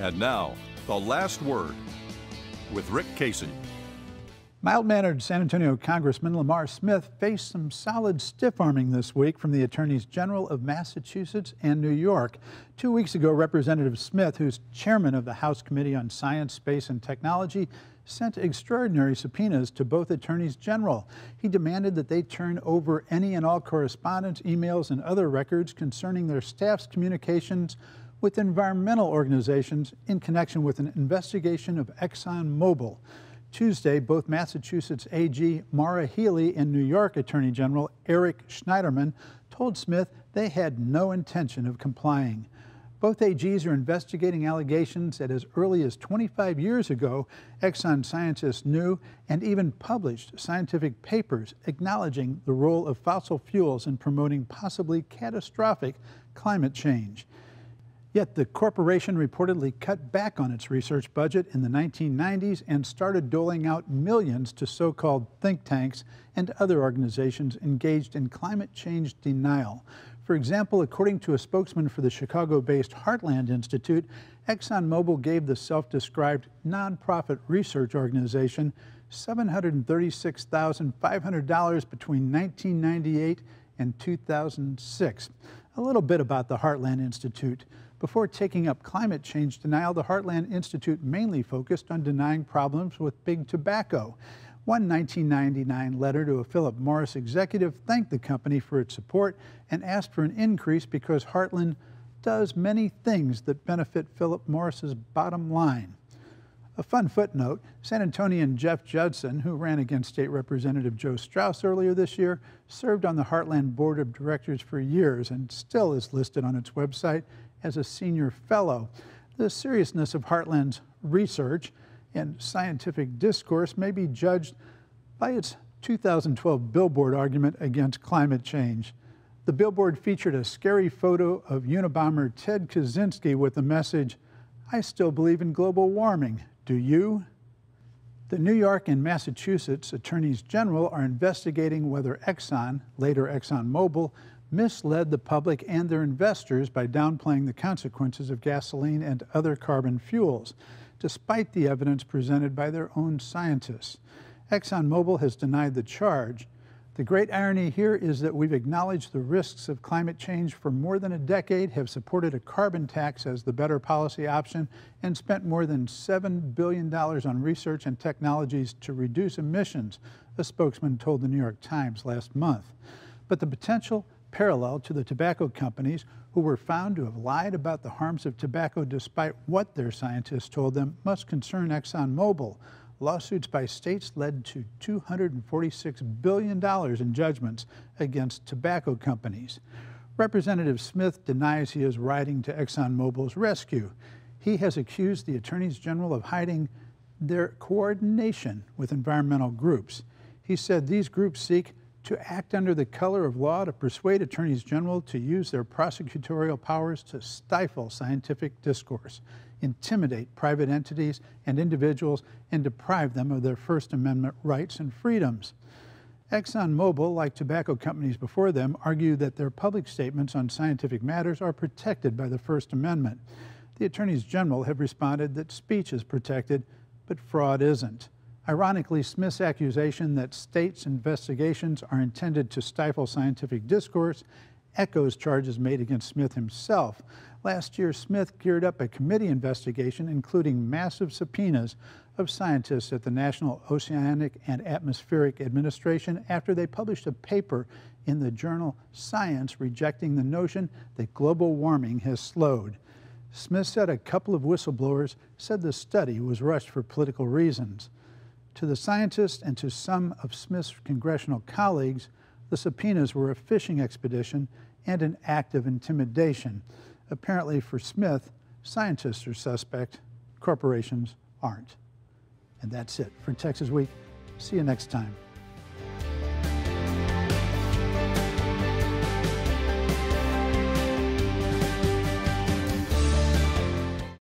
And now, the last word with Rick Casey. Mild-mannered San Antonio Congressman Lamar Smith faced some solid stiff-arming this week from the Attorneys General of Massachusetts and New York. 2 weeks ago, Representative Smith, who's chairman of the House Committee on Science, Space, and Technology, sent extraordinary subpoenas to both attorneys general. He demanded that they turn over any and all correspondence, emails, and other records concerning their staff's communications with environmental organizations in connection with an investigation of Exxon Mobil. Tuesday, both Massachusetts AG Maura Healey and New York Attorney General Eric Schneiderman told Smith they had no intention of complying. Both AGs are investigating allegations that as early as 25 years ago, Exxon scientists knew and even published scientific papers acknowledging the role of fossil fuels in promoting possibly catastrophic climate change. Yet the corporation reportedly cut back on its research budget in the 1990s and started doling out millions to so-called think tanks and other organizations engaged in climate change denial. For example, according to a spokesman for the Chicago-based Heartland Institute, Exxon Mobil gave the self-described nonprofit research organization $736,500 between 1998 and 2006. A little bit about the Heartland Institute. Before taking up climate change denial, the Heartland Institute mainly focused on denying problems with big tobacco. One 1999 letter to a Philip Morris executive thanked the company for its support and asked for an increase because Heartland does many things that benefit Philip Morris's bottom line. A fun footnote, San Antonian Jeff Judson, who ran against State Representative Joe Strauss earlier this year, served on the Heartland Board of Directors for years and still is listed on its website as a senior fellow. The seriousness of Heartland's research and scientific discourse may be judged by its 2012 billboard argument against climate change. The billboard featured a scary photo of Unabomber Ted Kaczynski with the message, "I still believe in global warming. Do you?" The New York and Massachusetts Attorneys General are investigating whether Exxon, later Exxon Mobil, misled the public and their investors by downplaying the consequences of gasoline and other carbon fuels, despite the evidence presented by their own scientists. Exxon Mobil has denied the charge. The great irony here is that we've acknowledged the risks of climate change for more than a decade, have supported a carbon tax as the better policy option, and spent more than $7 billion on research and technologies to reduce emissions, a spokesman told the New York Times last month. But the potential parallel to the tobacco companies who were found to have lied about the harms of tobacco despite what their scientists told them must concern Exxon Mobil. Lawsuits by states led to $246 billion in judgments against tobacco companies. Representative Smith denies he is riding to Exxon Mobil's rescue. He has accused the attorneys general of hiding their coordination with environmental groups. He said these groups seek to act under the color of law to persuade attorneys general to use their prosecutorial powers to stifle scientific discourse, intimidate private entities and individuals, and deprive them of their First Amendment rights and freedoms. Exxon Mobil, like tobacco companies before them, argue that their public statements on scientific matters are protected by the First Amendment. The attorneys general have responded that speech is protected, but fraud isn't. Ironically, Smith's accusation that states' investigations are intended to stifle scientific discourse echoes charges made against Smith himself. Last year, Smith geared up a committee investigation, including massive subpoenas of scientists at the National Oceanic and Atmospheric Administration after they published a paper in the journal Science rejecting the notion that global warming has slowed. Smith said a couple of whistleblowers said the study was rushed for political reasons. To the scientists and to some of Smith's congressional colleagues, the subpoenas were a fishing expedition and an act of intimidation. Apparently for Smith, scientists are suspect, corporations aren't. And that's it for Texas Week. See you next time.